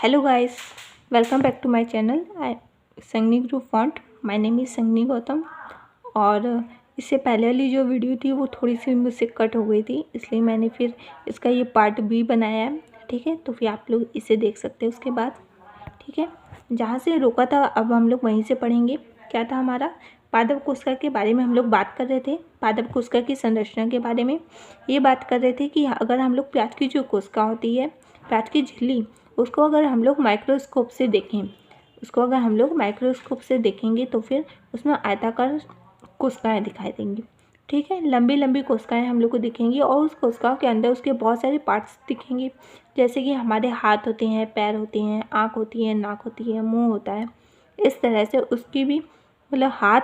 Hello guys, welcome back to my channel. I Sangani group font. My name is Sangani Gautam. और इससे पहले वाली जो वीडियो थी वो थोड़ी सी मुझसे कट हो गई थी, इसलिए मैंने फिर इसका ये पार्ट बी बनाया है. ठीक है, तो फिर आप लोग इसे देख सकते हैं उसके बाद. ठीक है, जहाँ से रोका था अब हम लोग वहीं से पढ़ेंगे. क्या था हमारा, पादप कोशिका के बारे में हम लोग बात कर रहे थे. पादप कोशिका की संरचना के बारे में ये बात कर रहे थे कि अगर हम लोग प्याज की जो कोशिका होती है, प्याज की झिल्ली, उसको अगर हम लोग माइक्रोस्कोप से देखेंगे तो फिर उसमें आयताकार कोशिकाएं दिखाई देंगी. ठीक है, लंबी लंबी कोशिकाएं हम लोग को दिखेंगी और उस कोशिकाओं के अंदर उसके बहुत सारे पार्ट्स दिखेंगे. जैसे कि हमारे हाथ होते हैं, पैर होते हैं, आँख होती है, नाक होती है, मुंह होता है. इस तरह से उसकी भी मतलब हाथ,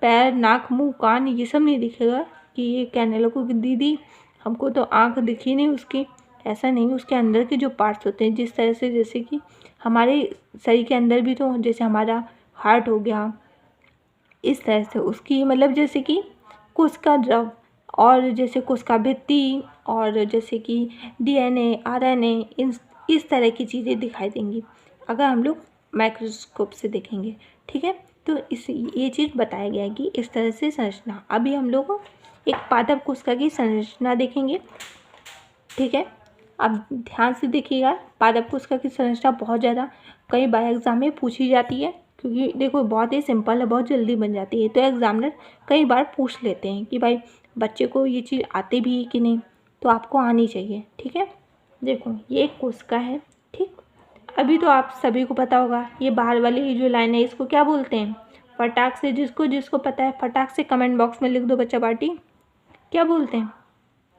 पैर, नाक, मुंह, कान ये सब नहीं दिखेगा कि ये कहने लगो कि दीदी हमको तो आँख दिखी नहीं उसकी. ऐसा नहीं, उसके अंदर के जो पार्ट्स होते हैं जिस तरह से, जैसे कि हमारे शरीर के अंदर भी तो जैसे हमारा हार्ट हो गया, इस तरह से उसकी मतलब जैसे कि कोशिका द्रव और जैसे कोशिका भित्ति और जैसे कि डीएनए, आरएनए, इस तरह की चीज़ें दिखाई देंगी अगर हम लोग माइक्रोस्कोप से देखेंगे. ठीक है, तो ये चीज़ बताया गया है कि इस तरह से संरचना. अभी हम लोग एक पादप कोशिका की संरचना देखेंगे. ठीक है, अब ध्यान से देखिएगा. पादप कोशिका की संरचना बहुत ज़्यादा कई बार एग्ज़ाम में पूछी जाती है, क्योंकि देखो बहुत ही सिंपल है, बहुत जल्दी बन जाती है. तो एग्जामिनर कई बार पूछ लेते हैं कि भाई बच्चे को ये चीज़ आती भी है कि नहीं, तो आपको आनी चाहिए. ठीक है, देखो ये एक कोशिका है. ठीक, अभी तो आप सभी को पता होगा ये बाहर वाली जो लाइन है इसको क्या बोलते हैं. फटाक से जिसको पता है फटाक से कमेंट बॉक्स में लिख दो बच्चा पार्टी, क्या बोलते हैं.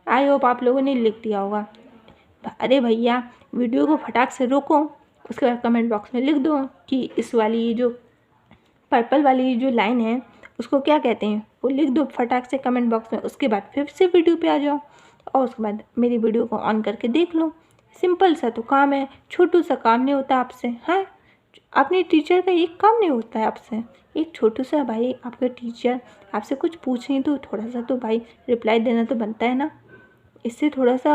आई होप आप लोगों ने लिख दिया होगा. अरे भैया वीडियो को फटाक से रोको, उसके बाद कमेंट बॉक्स में लिख दो कि इस वाली जो पर्पल वाली जो लाइन है उसको क्या कहते हैं, वो लिख दो फटाक से कमेंट बॉक्स में. उसके बाद फिर से वीडियो पे आ जाओ और उसके बाद मेरी वीडियो को ऑन करके देख लो. सिंपल सा तो काम है, छोटू सा काम नहीं होता आपसे. हाँ, अपने टीचर का एक काम नहीं होता है आपसे. एक छोटू सा भाई आपका टीचर आपसे कुछ पूछें तो थोड़ा सा तो भाई रिप्लाई देना तो बनता है ना. इससे थोड़ा सा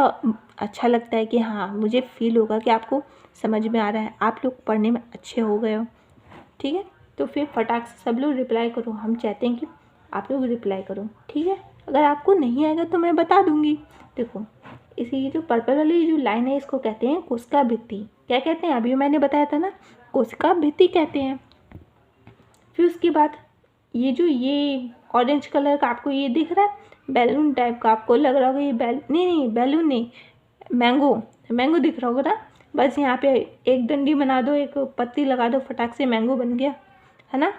अच्छा लगता है कि हाँ मुझे फील होगा कि आपको समझ में आ रहा है, आप लोग पढ़ने में अच्छे हो गए हो. ठीक है, तो फिर फटाक से सब लोग रिप्लाई करो. हम चाहते हैं कि आप लोग रिप्लाई करो. ठीक है, अगर आपको नहीं आएगा तो मैं बता दूंगी. देखो इसी जो पर्पल वाली जो लाइन है इसको कहते हैं कोशिका भित्ति. क्या कहते हैं, अभी मैंने बताया था ना, कोशिका भित्ति कहते हैं. फिर उसके बाद ये ऑरेंज कलर का आपको ये दिख रहा है बैलून टाइप का, आपको लग रहा होगा ये नहीं बैलून नहीं, मैंगो दिख रहा होगा ना. बस यहाँ पे एक डंडी बना दो, एक पत्ती लगा दो, फटाक से मैंगो बन गया है ना.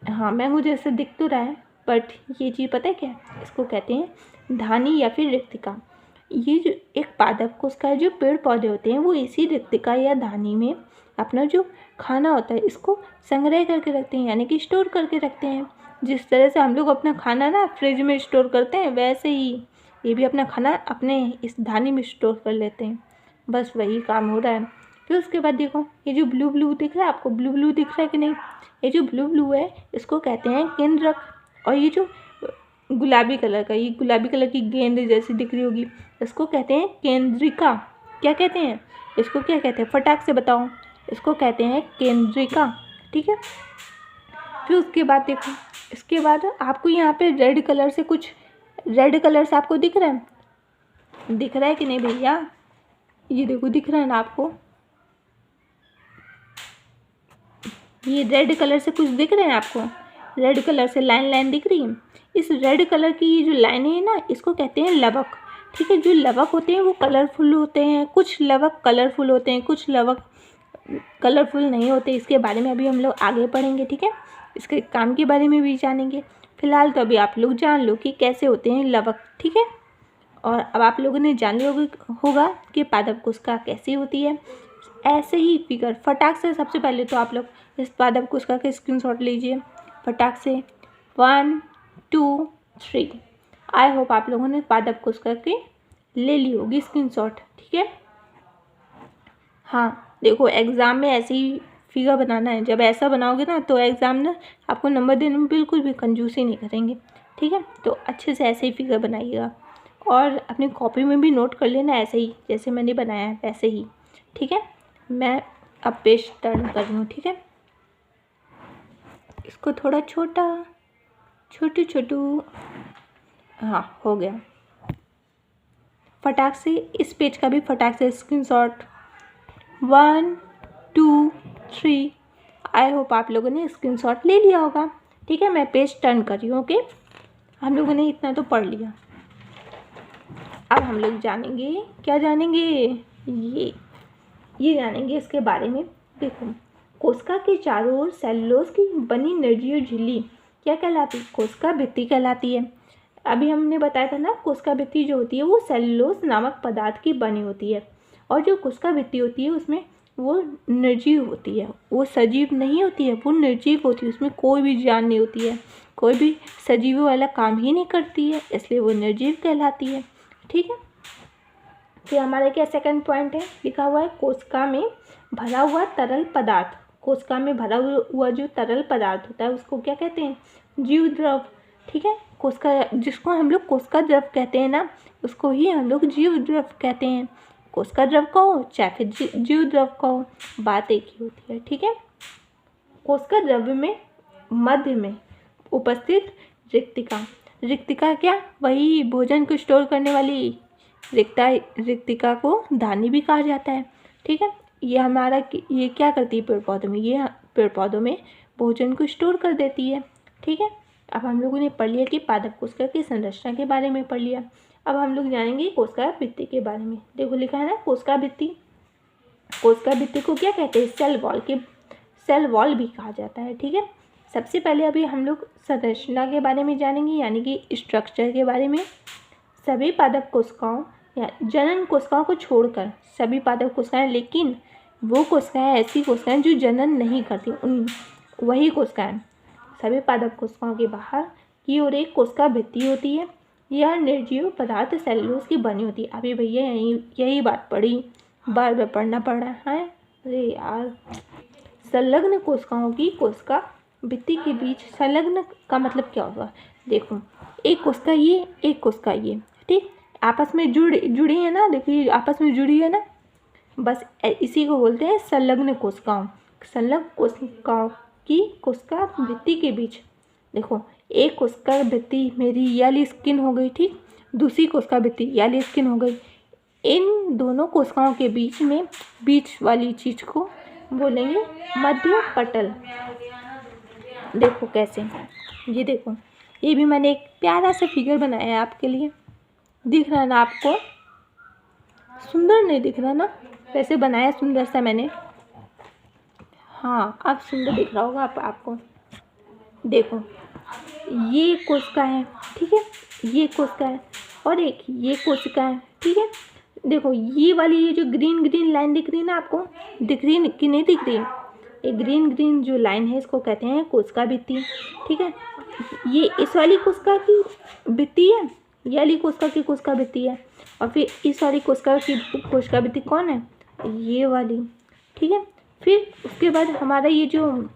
हाँ, मैंगो जैसे दिख तो रहा है, बट ये चीज़ पता है क्या, इसको कहते हैं धानी या फिर रिक्तिका. ये जो एक पादप कोशिका जो पेड़ पौधे होते हैं वो इसी रिक्तिका या धानी में अपना जो खाना होता है इसको संग्रह करके रखते हैं, यानी कि स्टोर करके रखते हैं. जिस तरह से हम लोग अपना खाना ना फ्रिज में स्टोर करते हैं, वैसे ही ये भी अपना खाना अपने इस धानी में स्टोर कर लेते हैं. बस वही काम हो रहा है. फिर उसके बाद देखो ये जो ब्लू ब्लू दिख रहा है आपको, ब्लू ब्लू दिख रहा है कि नहीं, ये जो ब्लू ब्लू है इसको कहते हैं केंद्रक. और ये जो गुलाबी कलर का, ये गुलाबी कलर की गेंद जैसी दिख रही होगी, इसको कहते हैं केंद्रिका. क्या कहते हैं इसको, क्या कहते हैं फटाक से बताओ. इसको कहते हैं केंद्रिका. ठीक है, फिर उसके बाद देखो, इसके बाद आपको यहाँ पे रेड कलर से आपको दिख रहा है कि नहीं भैया, ये देखो दिख रहा है ना आपको, ये रेड कलर से कुछ दिख रहे हैं आपको, रेड कलर से लाइन दिख रही है. इस रेड कलर की ये जो लाइन है ना इसको कहते हैं लवक. ठीक है, जो लवक होते हैं वो कलरफुल होते हैं, कुछ लवक कलरफुल होते हैं, कुछ लवक कलरफुल नहीं होते. इसके बारे में अभी हम लोग आगे पढ़ेंगे. ठीक है, इसके काम के बारे में भी जानेंगे. फिलहाल तो अभी आप लोग जान लो कि कैसे होते हैं लवक. ठीक है, और अब आप लोगों ने जान लिया होगा कि पादप कोशिका कैसी होती है. ऐसे ही फिगर फटाक से, सबसे पहले तो आप लोग इस पादप कोशिका का स्क्रीनशॉट लीजिए फटाक से. 1 2 3. आई होप आप लोगों ने पादप कोशिका की ले ली होगी स्क्रीनशॉट. ठीक है, हाँ देखो एग्ज़ाम में ऐसे ही फिगर बनाना है. जब ऐसा बनाओगे ना तो एग्जामिनर आपको नंबर देने में बिल्कुल भी कंजूसी नहीं करेंगे. ठीक है, तो अच्छे से ऐसे ही फिगर बनाइएगा और अपनी कॉपी में भी नोट कर लेना ऐसे ही जैसे मैंने बनाया है वैसे ही. ठीक है, मैं अब पेज टर्न कर लूँ, ठीक है। इसको थोड़ा छोटू हाँ हो गया। फटाक से इस पेज का भी फटाक से स्क्रीनशॉट 1 2 3। आई होप आप लोगों ने स्क्रीनशॉट ले लिया होगा, ठीक है। मैं पेज टर्न कर रही हूँ, ओके। हम लोगों ने इतना तो पढ़ लिया। अब हम लोग जानेंगे, क्या जानेंगे, ये जानेंगे इसके बारे में। देखो, कोशिका के चारों ओर सेलुलोज की बनी निर्जीव झिल्ली क्या कहलाती है? कोशिका भित्ति कहलाती है। अभी हमने बताया था ना, कोशिका भित्ति जो होती है वो सेलुलोज नामक पदार्थ की बनी होती है, और जो कोशिका भित्ति होती है उसमें वो निर्जीव होती है, वो सजीव नहीं होती है, वो निर्जीव होती है। उसमें कोई भी जान नहीं होती है, कोई भी सजीव वाला काम ही नहीं करती है, इसलिए वो निर्जीव कहलाती है, ठीक है। फिर हमारा क्या सेकंड पॉइंट है, लिखा हुआ है कोशिका में भरा हुआ तरल पदार्थ। कोशिका में भरा हुआ जो तरल पदार्थ होता है उसको क्या कहते हैं? जीव द्रव, ठीक है। कोशिका, जिसको हम लोग कोशिका द्रव कहते हैं ना, उसको ही हम लोग जीव द्रव कहते हैं। कोशिका द्रव कहो चाहे फिर जीव द्रव कहो, बात एक ही होती है, ठीक है। कोशिका द्रव्य में मध्य में उपस्थित रिक्तिका क्या? वही भोजन को स्टोर करने वाली रिक्तिका को धानी भी कहा जाता है, ठीक है। ये क्या करती है पेड़ पौधों में? ये पेड़ पौधों में भोजन को स्टोर कर देती है, ठीक है। अब हम लोगों ने पढ़ लिया कि पादप कोशिका की संरचना के बारे में पढ़ लिया। अब हम लोग जानेंगे कोशिका भित्ति के बारे में। देखो लिखा है ना कोशिका भित्ति। कोशिका भित्ति को क्या कहते हैं? सेल वॉल भी कहा जाता है, ठीक है। सबसे पहले अभी हम लोग संरचना के बारे में जानेंगे, यानी कि स्ट्रक्चर के बारे में। सभी पादप कोशिकाओं या जनन कोशिकाओं को छोड़कर सभी पादप कोशिकाएं, लेकिन वो कोशिकाएं ऐसी कोशिकाएं जो जनन नहीं करती, वही कोशिकाएं, सभी पादप कोशिकाओं के बाहर की ओर एक कोशिका भित्ति होती है। यह निर्जीव पदार्थ सेलुलोज की बनी होती है। अभी भैया यही बात पढ़ी, बार बार पढ़ना पड़ रहा है, अरे यार। संलग्न कोशिकाओं की कोशिका भित्ति के बीच, संलग्न का मतलब क्या होगा? देखो, एक कोशिका ये, एक कोशिका ये, ठीक, आपस में जुड़ी है ना, देखिए आपस में जुड़ी है ना, बस इसी को बोलते हैं संलग्न कोशिकाओं। संलग्न कोशिकाओं की कोशिका भित्ति के बीच, देखो एक कोशिका भित्ति मेरी ये वाली स्किन हो गई, ठीक, दूसरी कोशिका भित्ति ये वाली स्किन हो गई। इन दोनों कोशिकाओं के बीच में, बीच वाली चीज को बोलेंगे मध्य पटल। देखो कैसे, ये देखो, ये भी मैंने एक प्यारा सा फिगर बनाया है आपके लिए। दिख रहा है ना आपको? सुंदर नहीं दिख रहा ना? वैसे बनाया सुंदर सा मैंने, हाँ अब सुंदर दिख रहा होगा आपको। देखो ये कोशिका है, ठीक है, ये कोशिका है, और एक ये कोशिका है, ठीक है। देखो ये वाली, ये जो ग्रीन लाइन दिख रही है ना आपको, दिख रही है कि नहीं दिख रही है? ये ग्रीन जो लाइन है इसको कहते हैं कोशिका भित्ति, ठीक है। ये इस वाली कोशिका की भित्ति है, ये वाली कोशिका की कोशिका भित्ति है, और फिर इस वाली कोशिका की कोशिका भित्ति कौन है? ये वाली, ठीक है। फिर उसके बाद हमारा ये जो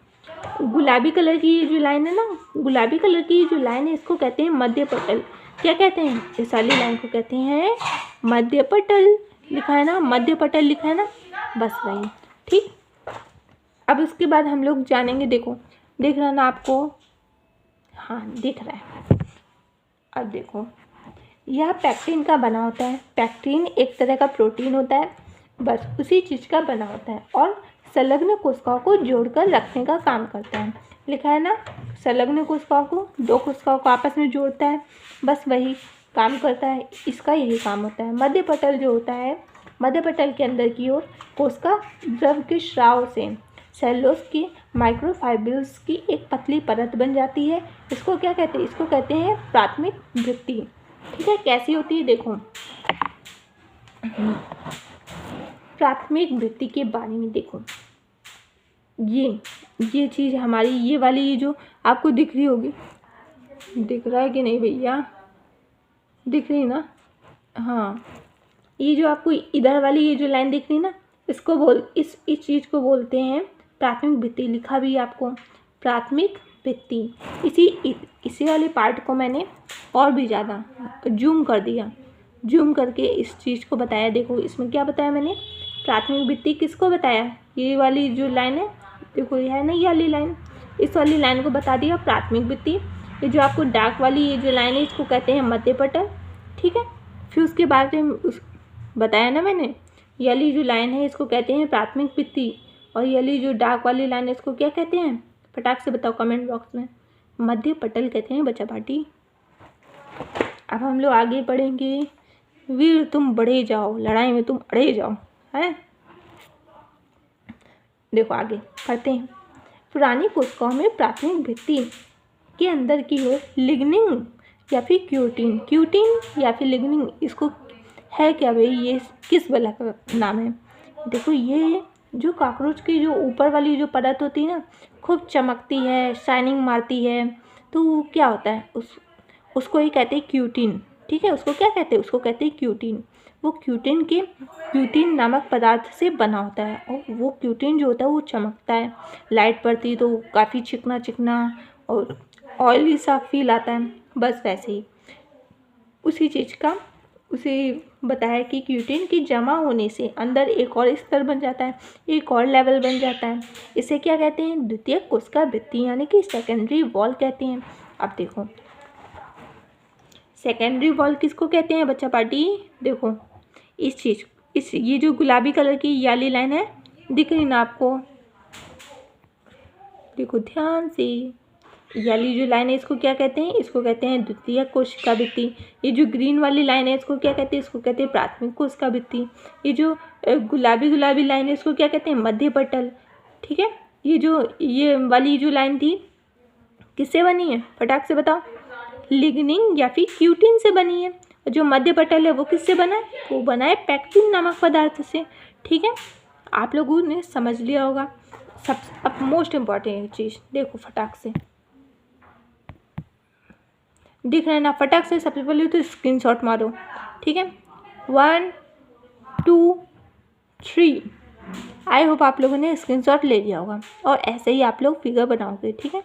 गुलाबी कलर की ये जो लाइन है ना, गुलाबी कलर की जो लाइन है इसको कहते हैं मध्य पटल। क्या कहते हैं? इस वाली लाइन को कहते हैं मध्य पटल। लिखा है ना, मध्य पटल लिखा है ना, बस वही, ठीक। अब उसके बाद हम लोग जानेंगे, देखो दिख रहा है ना आपको? हाँ दिख रहा है। अब देखो, यह पैक्टिन का बना होता है। पैक्टिन एक तरह का प्रोटीन होता है, बस उसी चीज़ का बना होता है, और संलग्न कोशिकाओं को जोड़कर रखने का काम करता है। लिखा है ना, संलग्न कोशिकाओं को, दो कोशिकाओं को आपस में जोड़ता है, बस वही काम करता है, इसका यही काम होता है। मध्य पटल जो होता है, मध्य पटल के अंदर की ओर कोशिका द्रव के स्राव से सेलुलोज की माइक्रोफाइब्रिल्स की एक पतली परत बन जाती है। इसको क्या कहते हैं? इसको कहते हैं प्राथमिक भित्ति, ठीक है। कैसी होती है? देखो, प्राथमिक भित्ति के बारे में देखो, ये चीज़ हमारी, ये वाली, ये जो आपको दिख रही होगी, दिख रहा है कि नहीं भैया? दिख रही ना? हाँ, ये जो आपको इधर वाली ये जो लाइन दिख रही है ना, इसको इस चीज़ को बोलते हैं प्राथमिक भित्ति। लिखा भी है आपको प्राथमिक भित्ति। इसी वाले पार्ट को मैंने और भी ज़्यादा जूम कर दिया, जूम करके इस चीज़ को बताया। देखो इसमें क्या बताया मैंने? प्राथमिक भित्ति किसको बताया? ये वाली जो लाइन है, देखो ये है ना ये वाली लाइन, इस वाली लाइन को बता दिया प्राथमिक भित्ति। ये जो आपको डार्क वाली ये जो लाइन है इसको कहते हैं मध्य पटल, ठीक है। फिर उसके बाद बताया ना मैंने, ये वाली जो लाइन है इसको कहते हैं प्राथमिक भित्ति, और ये वाली जो डार्क वाली लाइन है इसको क्या कहते हैं? फटाक से बताओ कमेंट बॉक्स में। मध्य पटल कहते हैं बच्चा पार्टी। अब हम लोग आगे बढ़ेंगे। वीर तुम बढ़े जाओ, लड़ाई में तुम अड़े जाओ, है। देखो आगे पढ़ते हैं। पुरानी कोशिकाओं में प्राथमिक भित्ति के अंदर की ओर लिग्निन या फिर क्यूटिन या फिर लिग्निन, इसको है क्या भाई? ये किस बला का नाम है? देखो ये जो कॉकरोच की जो ऊपर वाली जो परत होती है ना, खूब चमकती है, शाइनिंग मारती है, तो वो क्या होता है? उसको ही कहते हैं क्यूटिन, ठीक है। उसको क्या कहते हैं? उसको कहते हैं क्यूटिन। वो क्यूटिन नामक पदार्थ से बना होता है, और वो क्यूटिन जो होता है वो चमकता है, लाइट पड़ती तो काफ़ी चिकना चिकना और ऑयली सा फील आता है। बस वैसे ही उसी चीज़ का उसे बताया कि क्यूटिन की जमा होने से अंदर एक और स्तर बन जाता है, एक और लेवल बन जाता है। इसे क्या कहते हैं? द्वितीयक कोशिका भित्ति यानी कि सेकेंडरी वॉल कहते हैं। अब देखो सेकेंडरी वॉल किसको कहते हैं बच्चा पार्टी? देखो इस ये जो गुलाबी कलर की याली लाइन है, दिख रही ना आपको? देखो ध्यान से, याली जो लाइन है इसको क्या कहते हैं? इसको कहते हैं द्वितीयक कोशिका भित्ति। ये जो ग्रीन वाली लाइन है इसको क्या कहते हैं? इसको कहते हैं प्राथमिक कोशिका भित्ति। ये जो गुलाबी लाइन है इसको क्या कहते हैं? मध्य पटल, ठीक है। ये वाली जो लाइन थी किससे बनी है? फटाक से बताओ। लिग्निन या फिर क्यूटिन से बनी है। और जो मध्य पटल है वो किससे बना है? वो बना है पैक्टिन नामक पदार्थ से, ठीक है। आप लोगों ने समझ लिया होगा। अब मोस्ट इम्पॉर्टेंट चीज़ देखो फटाक से, दिख रहा है ना? फटाक से सबसे पहले तो स्क्रीनशॉट मारो, ठीक है। 1 2 3। आई होप आप लोगों ने स्क्रीनशॉट ले लिया होगा, और ऐसे ही आप लोग फिगर बनाओगे, ठीक है।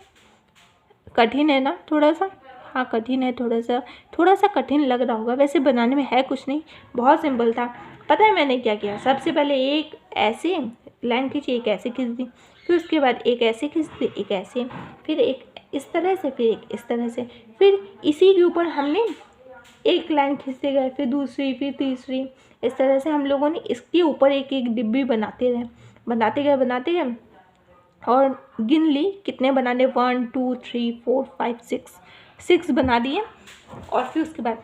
कठिन है ना थोड़ा सा? हाँ कठिन है, थोड़ा सा कठिन लग रहा होगा, वैसे बनाने में है कुछ नहीं, बहुत सिंपल था। पता है मैंने क्या किया? सबसे पहले एक ऐसे लाइन खींची, एक ऐसे खींच दी, फिर उसके बाद एक ऐसे खींच दी, एक ऐसे, फिर एक इस तरह से, फिर एक इस तरह से, फिर इसी के ऊपर हमने एक लाइन खींचते गए, फिर दूसरी, फिर तीसरी। इस तरह से हम लोगों ने इसके ऊपर एक एक डिब्बी बनाते गए और गिन ली कितने बनाने, 1 2 3 4 5 6 बना दिए। और फिर उसके बाद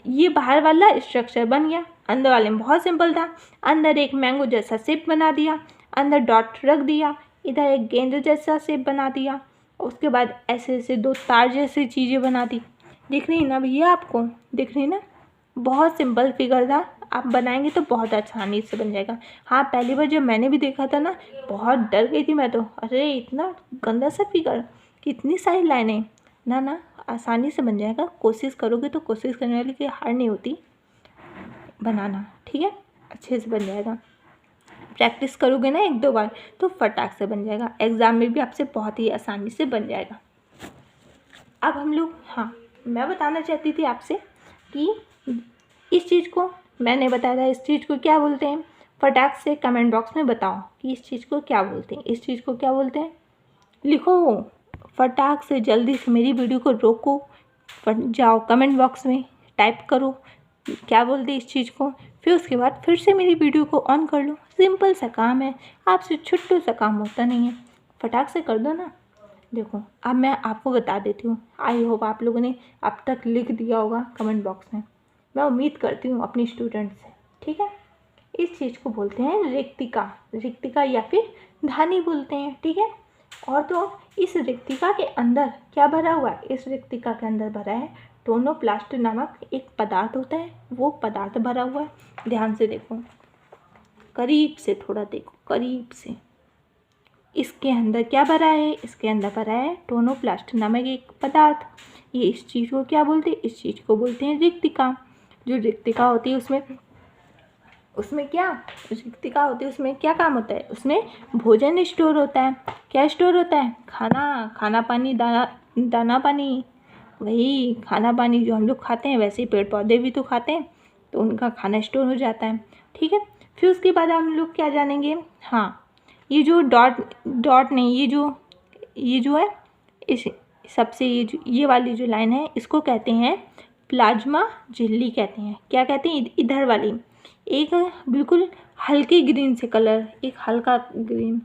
ये बाहर वाला स्ट्रक्चर बन गया। अंदर वाले में बहुत सिंपल था, अंदर एक मैंगो जैसा शेप बना दिया, अंदर डॉट रख दिया, इधर एक गेंद जैसा शेप बना दिया, उसके बाद ऐसे ऐसे 2 तार जैसी चीज़ें बना दी। दिख रही ना भैया आपको? दिख रही ना? बहुत सिंपल फिगर था, आप बनाएंगे तो बहुत आसानी से बन जाएगा। हाँ पहली बार जब मैंने भी देखा था ना, बहुत डर गई थी मैं तो, अरे इतना गंदा सा फिगर, कितनी सारी लाइनें। ना आसानी से बन जाएगा, कोशिश करोगे तो, कोशिश करने वाली की हार नहीं होती बनाना, ठीक है। अच्छे से बन जाएगा, प्रैक्टिस करोगे ना 1-2 बार तो फटाक से बन जाएगा, एग्ज़ाम में भी आपसे बहुत ही आसानी से बन जाएगा। अब हम लोग, हाँ मैं बताना चाहती थी आपसे कि इस चीज़ को मैंने बताया था, इस चीज़ को क्या बोलते हैं? फटाक से कमेंट बॉक्स में बताओ कि इस चीज़ को क्या बोलते हैं, इस चीज़ को क्या बोलते हैं? लिखो फटाक से, जल्दी से मेरी वीडियो को रोको, जाओ कमेंट बॉक्स में टाइप करो क्या बोलते हैं इस चीज़ को, फिर उसके बाद फिर से मेरी वीडियो को ऑन कर लो। सिंपल सा काम है, आपसे छोटू सा काम होता नहीं है, फटाक से कर दो ना। देखो अब मैं आपको बता देती हूँ, आई होप आप लोगों ने अब तक लिख दिया होगा कमेंट बॉक्स में, मैं उम्मीद करती हूँ अपनी स्टूडेंट से, ठीक है। इस चीज़ को बोलते हैं रिक्तिका या फिर धानी बोलते हैं, ठीक है। और तो इस रिक्तिका के अंदर क्या भरा हुआ है? इस रिक्तिका के अंदर भरा है टोनोप्लास्ट नामक एक पदार्थ होता है, वो पदार्थ भरा हुआ है। ध्यान से देखो, करीब से थोड़ा देखो, करीब से। इसके अंदर क्या भरा है? इसके अंदर भरा है टोनोप्लास्ट नामक एक पदार्थ। ये इस चीज़ को क्या बोलते हैं? इस चीज़ को बोलते हैं रिक्तिका। जो रिक्तिका होती है उसमें क्या रिक्तिका होती है, उसमें क्या काम होता है? उसमें भोजन स्टोर होता है। क्या स्टोर होता है? खाना पानी, दाना पानी, वही खाना पानी जो हम लोग खाते हैं, वैसे ही पेड़ पौधे भी तो खाते हैं, तो उनका खाना स्टोर हो जाता है, ठीक है। फिर उसके बाद हम लोग क्या जानेंगे, हाँ ये जो डॉट नहीं, ये जो है इस सबसे ये वाली जो लाइन है इसको कहते हैं प्लाज्मा झिल्ली कहते हैं। क्या कहते हैं, इधर वाली एक बिल्कुल हल्के ग्रीन से कलर, एक हल्का ग्रीन,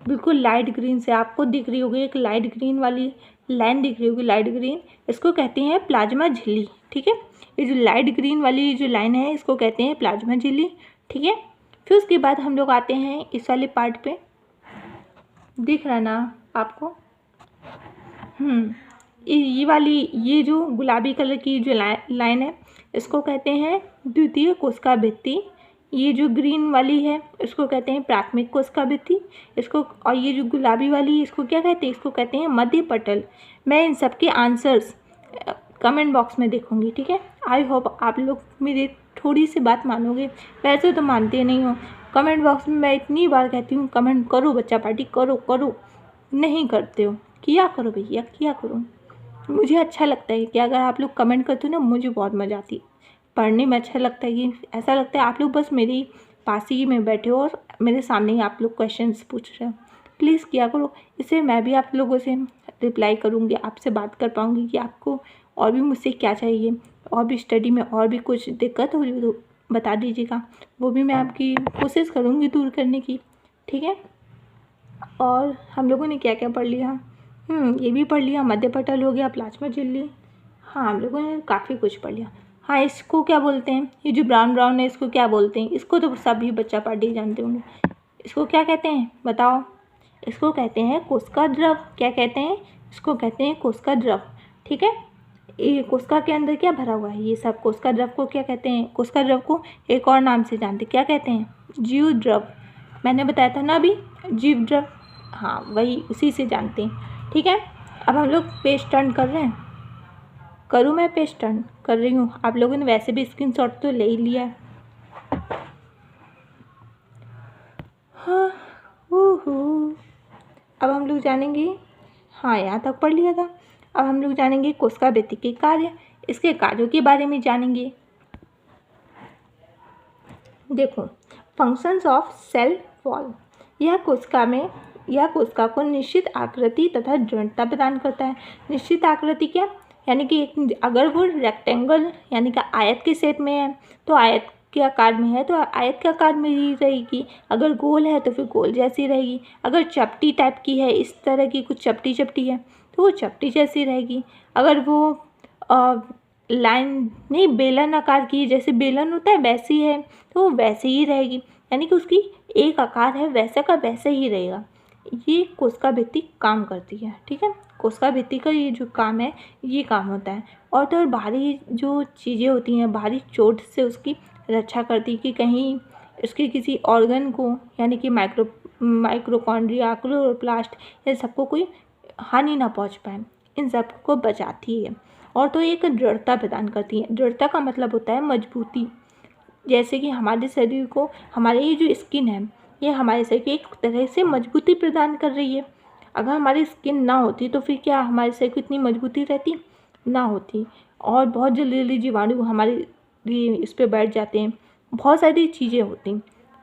बिल्कुल लाइट ग्रीन से आपको दिख रही होगी, एक लाइट ग्रीन वाली लाइन दिख रही होगी, लाइट ग्रीन, इसको कहते हैं प्लाज्मा झिल्ली। ठीक है, ये जो लाइट ग्रीन वाली जो लाइन है इसको कहते हैं प्लाज्मा झिल्ली। ठीक है, फिर उसके बाद हम लोग आते हैं इस वाले पार्ट पे, दिख रहा ना आपको, ये वाली, ये जो गुलाबी कलर की जो लाइन है इसको कहते हैं द्वितीय कोशिका भित्ति। ये जो ग्रीन वाली है इसको कहते हैं प्राथमिक कोशिका भित्ति इसको, और ये जो गुलाबी वाली इसको क्या कहते हैं, इसको कहते हैं मध्य पटल। मैं इन सब के आंसर्स कमेंट बॉक्स में देखूंगी। ठीक है, आई होप आप लोग मेरी थोड़ी सी बात मानोगे, वैसे तो मानते नहीं हो। कमेंट बॉक्स में मैं इतनी बार कहती हूँ कमेंट करो बच्चा पार्टी, करो करो, नहीं करते हो। किया करो भैया, किया करो। मुझे अच्छा लगता है कि अगर आप लोग कमेंट करते हो ना, मुझे बहुत मज़ा आती है पढ़ने में। अच्छा लगता है कि ऐसा लगता है आप लोग बस मेरी पास ही में बैठे हो और मेरे सामने ही आप लोग क्वेश्चंस पूछ रहे हो। प्लीज़ किया करो, इससे मैं भी आप लोगों से रिप्लाई करूँगी, आपसे बात कर पाऊँगी कि आपको और भी मुझसे क्या चाहिए, और भी स्टडी में और भी कुछ दिक्कत हो रही तो बता दीजिएगा, वो भी मैं आपकी कोशिश करूँगी दूर करने की। ठीक है, और हम लोगों ने क्या क्या पढ़ लिया, ये भी पढ़ लिया, मध्य पटल हो गया, प्लाज्मा झिल्ली, हाँ हम लोगों ने काफ़ी कुछ पढ़ लिया। हाँ, इसको क्या बोलते हैं, ये जो ब्राउन ब्राउन है इसको क्या बोलते हैं, इसको तो सभी बच्चा पार्टी जानते होंगे। इसको क्या कहते हैं बताओ, इसको कहते हैं कोशिका द्रव। क्या कहते हैं, इसको कहते हैं कोशिका द्रव। ठीक है, ये कोशिका के अंदर क्या भरा हुआ है, ये सब कोशिका द्रव को क्या कहते हैं, कोशिका द्रव को एक और नाम से जानते, क्या कहते हैं, जीव द्रव। मैंने बताया था ना अभी, जीव द्रव, हाँ वही, उसी से जानते हैं। ठीक है, अब हम लोग पेज टर्न कर रहे हैं, करूँ मैं पेज टर्न कर रही हूँ, आप लोगों ने वैसे भी स्क्रीनशॉट तो ले ही लिया है। हाँ, अब हम लोग जानेंगे, हाँ यहाँ तक पढ़ लिया था। अब हम लोग जानेंगे कोशिका भित्ति के कार्य, इसके कार्यों के बारे में जानेंगे। देखो, फंक्शंस ऑफ सेल वॉल, यह कोशिका को निश्चित आकृति तथा दृढ़ता प्रदान करता है। निश्चित आकृति क्या, यानी कि अगर वो रेक्टेंगल यानी कि आयत के शेप में है तो आयत के आकार में है तो आयत के आकार में ही रहेगी, अगर गोल है तो फिर गोल जैसी रहेगी, अगर चपटी टाइप की है, इस तरह की कुछ चपटी चपटी है तो वो चपटी जैसी रहेगी, अगर वो लाइन नहीं बेलन आकार की, जैसे बेलन होता है वैसी है तो वो वैसे ही रहेगी, यानी कि उसकी एक आकार है वैसा का वैसा ही रहेगा। ये कोशिका भित्ति काम करती है। ठीक है, कोशिका भित्ति का ये जो काम है ये काम होता है। और तो और बाहरी जो चीज़ें होती हैं, बाहरी चोट से उसकी रक्षा करती है कि कहीं उसके किसी ऑर्गन को यानी कि माइक्रोकॉन्ड्रिया, क्लोरोप्लास्ट, इन सबको कोई हानि ना पहुंच पाए, इन सबको बचाती है। और तो एक दृढ़ता प्रदान करती है। दृढ़ता का मतलब होता है मजबूती, जैसे कि हमारे शरीर को, हमारे ये जो स्किन है ये हमारे शरीर की एक तरह से मजबूती प्रदान कर रही है। अगर हमारी स्किन ना होती तो फिर क्या हमारे शरीर को इतनी मजबूती रहती, ना होती, और बहुत जल्दी जल्दी जीवाणु हमारे लिए इस पर बैठ जाते हैं, बहुत सारी चीज़ें होती।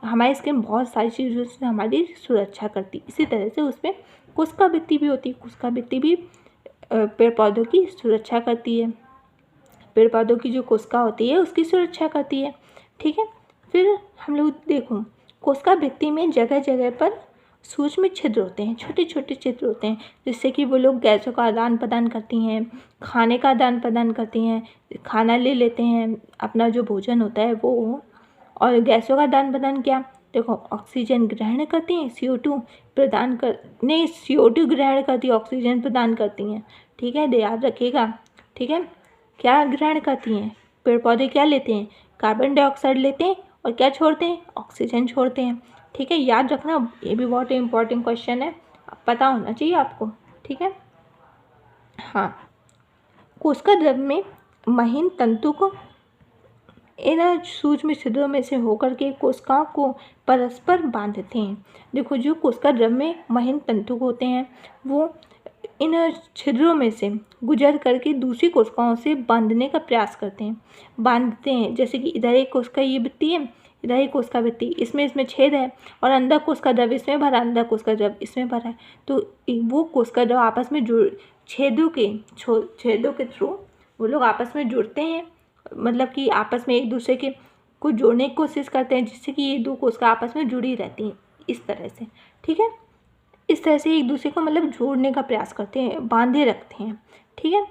हमारी स्किन बहुत सारी चीज़ों से हमारी सुरक्षा करती, इसी तरह से उसमें कोशिका भित्ति भी होती है। कोशिका भित्ति भी पेड़ पौधों की सुरक्षा करती है, पेड़ पौधों की जो कोशिका होती है उसकी सुरक्षा करती है। ठीक है, फिर हम लोग देखो कोशिका भित्ति में जगह जगह पर सूक्ष्म छिद्र होते हैं, छोटे छोटे छिद्र होते हैं, जिससे कि वो लोग गैसों का आदान प्रदान करती हैं, खाने का आदान प्रदान करती हैं, खाना ले लेते हैं, अपना जो भोजन होता है वो, और गैसों का आदान प्रदान क्या, देखो ऑक्सीजन ग्रहण करती हैं, CO2 प्रदान कर, नहीं CO2 ग्रहण करती है, ऑक्सीजन प्रदान करती हैं। ठीक है, याद रखिएगा। ठीक है, क्या ग्रहण करती हैं, पेड़ पौधे क्या लेते हैं, कार्बन डाइऑक्साइड लेते हैं और क्या छोड़ते हैं, ऑक्सीजन छोड़ते हैं। ठीक है, याद रखना, ये भी बहुत इंपॉर्टेंट क्वेश्चन है, पता होना चाहिए आपको। ठीक है, हाँ, कोशिका द्रव में महीन तंतु को इन सूक्ष्म छिद्रों में से होकर के कोशिकाओं को परस्पर बांधते हैं। देखो, जो कोशिका द्रव में महीन तंतु होते हैं वो इन छिद्रों में से गुजर करके दूसरी कोशिकाओं से बांधने का प्रयास करते हैं, बांधते हैं। जैसे कि इधर एक कोशिका ये भित्ति है, इधर ही कोशिका भित्ति, इसमें छेद है और अंदर कोशिका द्रव इसमें भरा, अंदर कोशिका द्रव इसमें भरा है। तो वो कोशिका द्रव आपस में छेदों के थ्रू वो लोग आपस में जुड़ते हैं, मतलब कि आपस में एक दूसरे के को जोड़ने की कोशिश करते हैं, जिससे कि ये दो कोशिका आपस में जुड़ी रहती हैं इस तरह से। ठीक है, इस तरह से एक दूसरे को मतलब जोड़ने का प्रयास करते हैं, बांधे रखते हैं। ठीक है,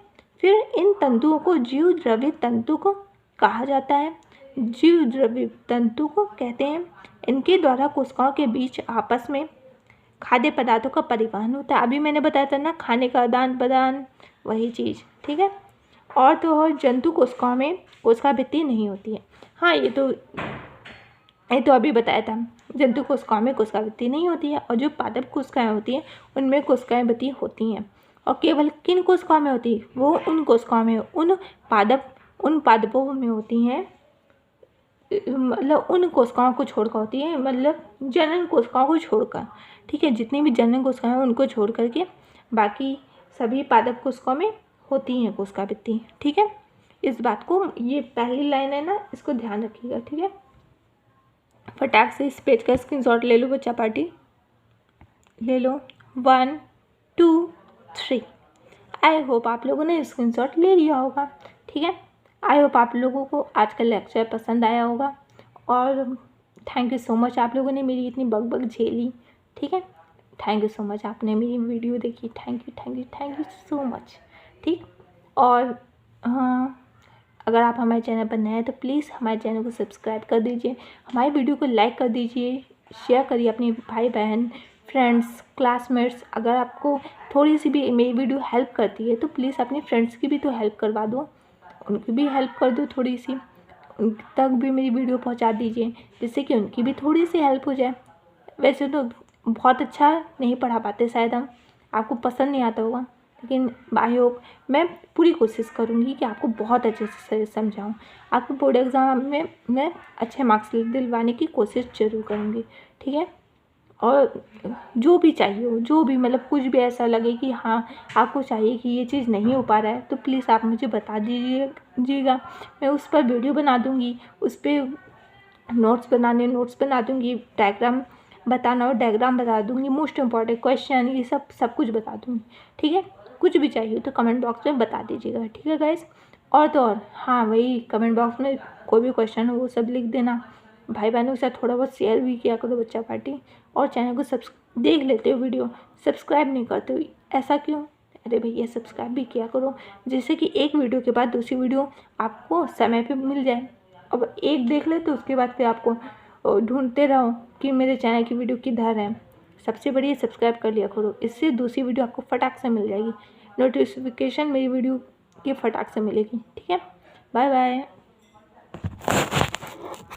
फिर इन तंतुओं को जीव द्रव्य तंतु को कहा जाता है। जीव द्रव्य तंतु को कहते हैं। इनके द्वारा कोशिकाओं के बीच आपस में खाद्य पदार्थों का परिवहन होता है। अभी मैंने बताया था ना, खाने का आदान प्रदान, वही चीज़। ठीक है, और तो और जंतु कोशिकाओं में कोशिका भित्ति नहीं होती है। हाँ, ये तो अभी बताया था, जंतु कोशिकाओं में कोशिका भित्ति नहीं होती है, और जो पादप कोशिकाएं होती हैं उनमें कोशिकाएं भित्ति होती हैं। और केवल किन कोशिकाओं में होती है? वो उन कोशिकाओं में, उन पादपों में होती हैं, मतलब उन कोशिकाओं को छोड़कर होती है, मतलब जनन कोशिकाओं को छोड़कर। ठीक है, जितनी भी जनन कोशिकाएं हैं उनको छोड़ करके बाकी सभी पादप कोशिकाओं में होती हैं कोशिका भित्ति। ठीक है, इस बात को, ये पहली लाइन है ना, इसको ध्यान रखिएगा। ठीक है, फटाक से इस पेज का स्क्रीनशॉट ले लो बच्चा पार्टी, ले लो। 1 2 3। आई होप आप लोगों ने स्क्रीनशॉट ले लिया होगा। ठीक है, आई होप आप लोगों को आज का लेक्चर पसंद आया होगा, और थैंक यू सो मच, आप लोगों ने मेरी इतनी बग झेली। ठीक है, थैंक यू सो मच, आपने मेरी वीडियो देखी, थैंक यू सो मच। ठीक, और हाँ, अगर आप हमारे चैनल पर नए हैं तो प्लीज़ हमारे चैनल को सब्सक्राइब कर दीजिए, हमारी वीडियो को लाइक कर दीजिए, शेयर करिए अपने भाई बहन, फ्रेंड्स, क्लासमेट्स। अगर आपको थोड़ी सी भी मेरी वीडियो हेल्प करती है तो प्लीज़ अपने फ्रेंड्स की भी तो हेल्प करवा दो, उनकी भी हेल्प कर दो, थोड़ी सी उन तक भी मेरी वीडियो पहुंचा दीजिए, जिससे कि उनकी भी थोड़ी सी हेल्प हो जाए। वैसे तो बहुत अच्छा नहीं पढ़ा पाते शायद हम, आपको पसंद नहीं आता होगा, लेकिन आई होप मैं पूरी कोशिश करूँगी कि आपको बहुत अच्छे से समझाऊँ। आपको बोर्ड एग्ज़ाम में मैं अच्छे मार्क्स दिलवाने की कोशिश ज़रूर करूँगी। ठीक है, और जो भी चाहिए हो, जो भी मतलब कुछ भी ऐसा लगे कि हाँ आपको चाहिए कि ये चीज़ नहीं हो पा रहा है, तो प्लीज़ आप मुझे बता दीजिएगा, मैं उस पर वीडियो बना दूँगी, उस पर नोट्स बना दूँगी, डायग्राम बताना हो डायग्राम बता दूँगी, मोस्ट इम्पॉर्टेंट क्वेश्चन, ये सब कुछ बता दूँगी। ठीक है, कुछ भी चाहिए तो कमेंट बॉक्स में बता दीजिएगा। ठीक है गाइस, और तो और हाँ, वही कमेंट बॉक्स में कोई भी क्वेश्चन हो वो सब लिख देना। भाई बहनों के साथ थोड़ा बहुत शेयर भी किया करो बच्चा पार्टी, और चैनल को देख लेते हो वीडियो, सब्सक्राइब नहीं करते हो, ऐसा क्यों? अरे भैया सब्सक्राइब भी किया करो, जिससे कि एक वीडियो के बाद दूसरी वीडियो आपको समय पे मिल जाए। अब एक देख ले तो उसके बाद फिर आपको ढूंढते रहो कि मेरे चैनल की वीडियो किधर है। सबसे बढ़िया सब्सक्राइब कर लिया करो, इससे दूसरी वीडियो आपको फटाक से मिल जाएगी, नोटिफिकेशन मेरी वीडियो की फटाक से मिलेगी। ठीक है, बाय बाय।